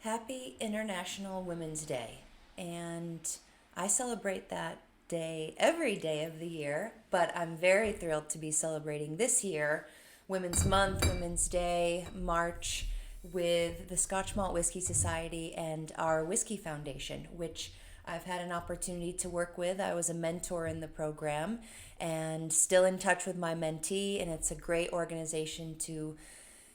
Happy International Women's Day. And I celebrate that day every day of the year, but I'm very thrilled to be celebrating this year Women's Month, Women's Day, March with the Scotch Malt Whisky Society and our Whisky Foundation, which I've had an opportunity to work with. I was a mentor in the program and still in touch with my mentee, and it's a great organization to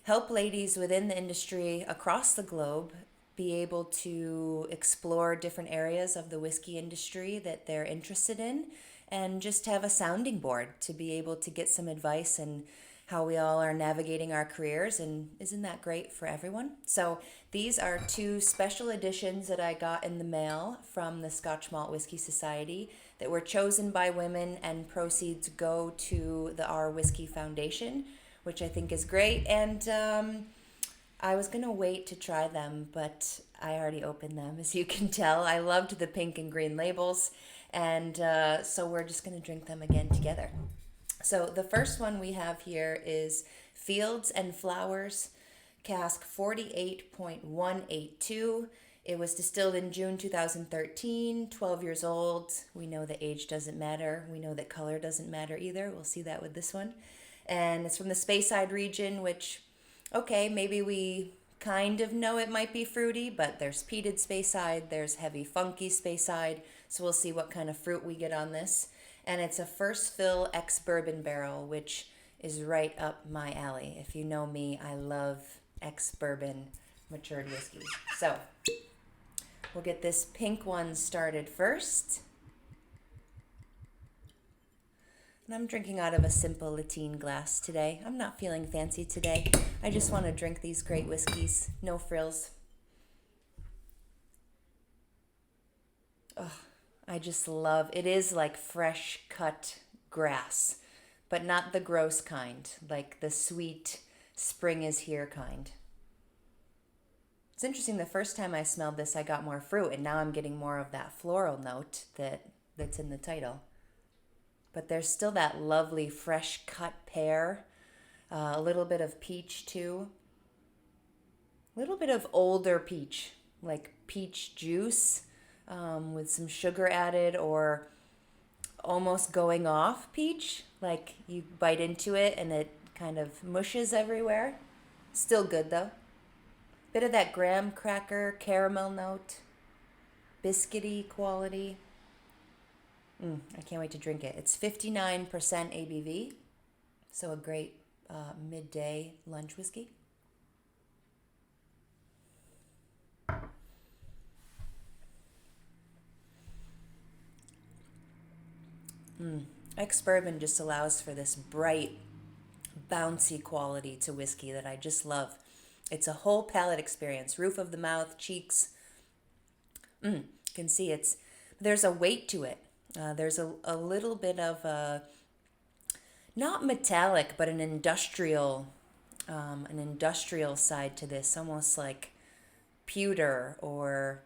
help ladies within the industry across the globe be able to explore different areas of the whiskey industry that they're interested in and just have a sounding board to be able to get some advice and how we all are navigating our careers. And isn't that great for everyone? So these are two special editions that I got in the mail from the Scotch Malt Whisky Society that were chosen by women, and proceeds go to the Our Whisky Foundation, which I think is great. And I was going to wait to try them, but I already opened them, as you can tell. I loved the pink and green labels, and so we're just going to drink them again together. So the first one we have here is Fields and Flowers, cask 48.182. It was distilled in June 2013, 12 years old. We know that age doesn't matter. We know that color doesn't matter either. We'll see that with this one. And it's from the Speyside region, which, okay, maybe we kind of know it might be fruity, but there's peated Speyside, there's heavy funky Speyside, so we'll see what kind of fruit we get on this. And it's a first fill ex-bourbon barrel, which is right up my alley. If you know me, I love ex-bourbon matured whiskey. So we'll get this pink one started first. And I'm drinking out of a simple lateen glass today. I'm not feeling fancy today. I just want to drink these great whiskeys. No frills. Oh, I just love, it is like fresh cut grass, but not the gross kind, like the sweet spring is here kind. It's interesting, the first time I smelled this, I got more fruit, and now I'm getting more of that floral note that's in the title. But there's still that lovely fresh cut pear, a little bit of peach too, a little bit of older peach, like peach juice with some sugar added, or almost going off peach, like you bite into it and it kind of mushes everywhere. Still good though. Bit of that graham cracker caramel note, biscuity quality. I can't wait to drink it. It's 59% ABV, so a great midday lunch whiskey. Ex-bourbon just allows for this bright, bouncy quality to whiskey that I just love. It's a whole palate experience. Roof of the mouth, cheeks. You can see there's a weight to it. There's a little bit of a, not metallic, but an industrial side to this, almost like pewter or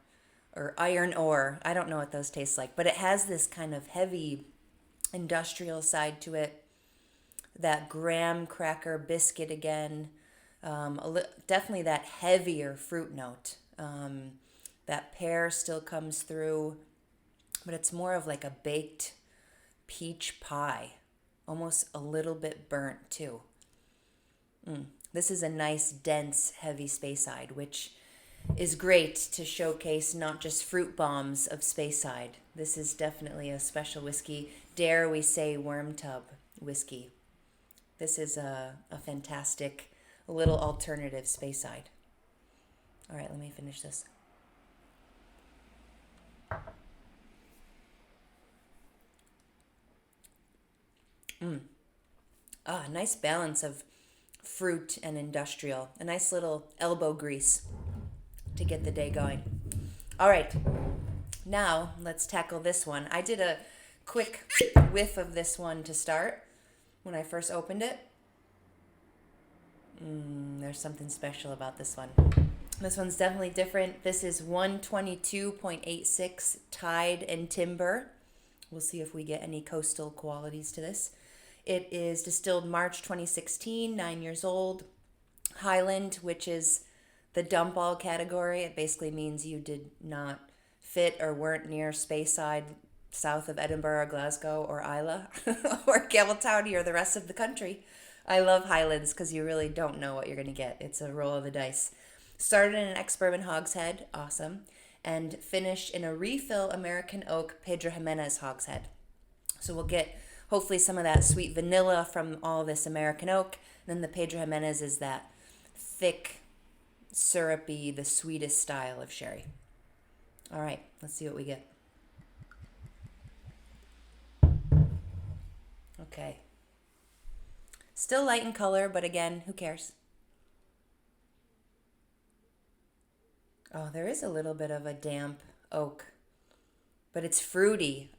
iron ore. I don't know what those taste like, but it has this kind of heavy industrial side to it. That graham cracker biscuit again. Definitely that heavier fruit note. That pear still comes through, but it's more of like a baked peach pie, almost a little bit burnt too. This is a nice, dense, heavy Speyside, which is great to showcase not just fruit bombs of Speyside. This is definitely a special whiskey. Dare we say worm tub whiskey. This is a fantastic little alternative Speyside. All right, let me finish this. Nice balance of fruit and industrial. A nice little elbow grease to get the day going. All right, now let's tackle this one. I did a quick whiff of this one to start when I first opened it. There's something special about this one. This one's definitely different. This is 122.86 Tide and Timber. We'll see if we get any coastal qualities to this. It is distilled March 2016, 9 years old. Highland, which is the dump all category. It basically means you did not fit or weren't near Speyside, south of Edinburgh, Glasgow, or Islay, or Campbelltown, or the rest of the country. I love Highlands because you really don't know what you're going to get. It's a roll of the dice. Started in an ex-bourbon hogshead, awesome, and finished in a refill American oak Pedro Jimenez hogshead. So we'll get hopefully some of that sweet vanilla from all this American oak. And then the Pedro Jimenez is that thick, syrupy, the sweetest style of sherry. All right, let's see what we get. Okay. Still light in color, but again, who cares? Oh, there is a little bit of a damp oak, but it's fruity.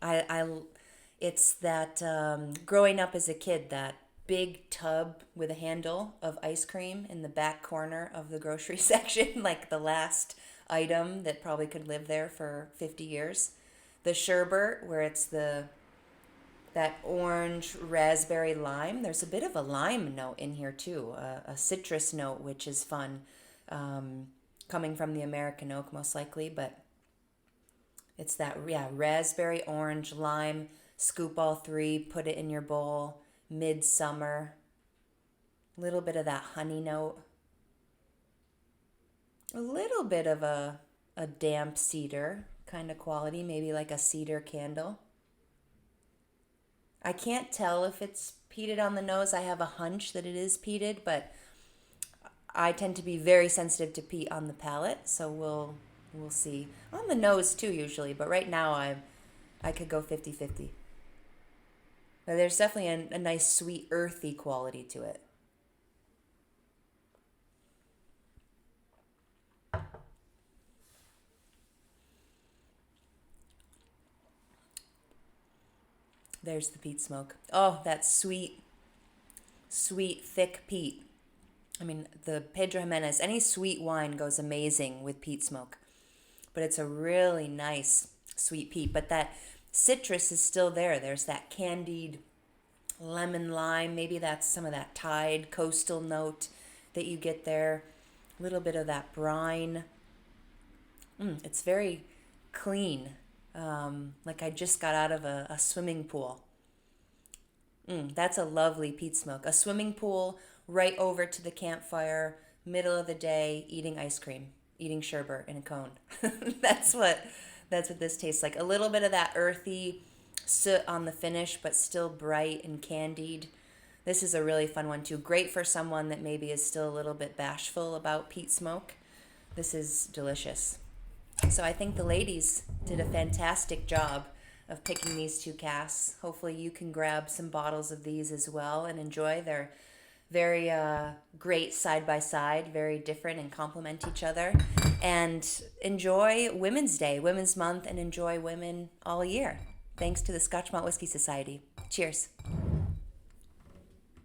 It's that growing up as a kid, that big tub with a handle of ice cream in the back corner of the grocery section, like the last item that probably could live there for 50 years. The sherbet, where it's that orange raspberry lime. There's a bit of a lime note in here too, a citrus note, which is fun, coming from the American oak most likely, but it's that, raspberry, orange, lime. Scoop all three, put it in your bowl, midsummer. A little bit of that honey note. A little bit of a damp cedar kind of quality, maybe like a cedar candle. I can't tell if it's peated on the nose. I have a hunch that it is peated, but I tend to be very sensitive to peat on the palate, so we'll see. On the nose too usually, but right now I could go 50-50. But there's definitely a nice sweet earthy quality to it. There's the peat smoke. Oh, that sweet, sweet, thick peat. I mean, the Pedro Jimenez, any sweet wine goes amazing with peat smoke. But it's a really nice sweet peat. But that citrus is still there. There's that candied lemon lime. Maybe that's some of that Tide coastal note that you get there. A little bit of that brine. It's very clean. Like I just got out of a swimming pool. That's a lovely peat smoke. A swimming pool right over to the campfire, middle of the day, eating ice cream, eating sherbet in a cone. That's what this tastes like. A little bit of that earthy soot on the finish, but still bright and candied. This is a really fun one too. Great for someone that maybe is still a little bit bashful about peat smoke. This is delicious. So I think the ladies did a fantastic job of picking these two casks. Hopefully you can grab some bottles of these as well and enjoy. They're very great side by side, very different and complement each other. And enjoy Women's Day, Women's Month, and enjoy women all year. Thanks to the Scotch Malt Whisky Society. Cheers.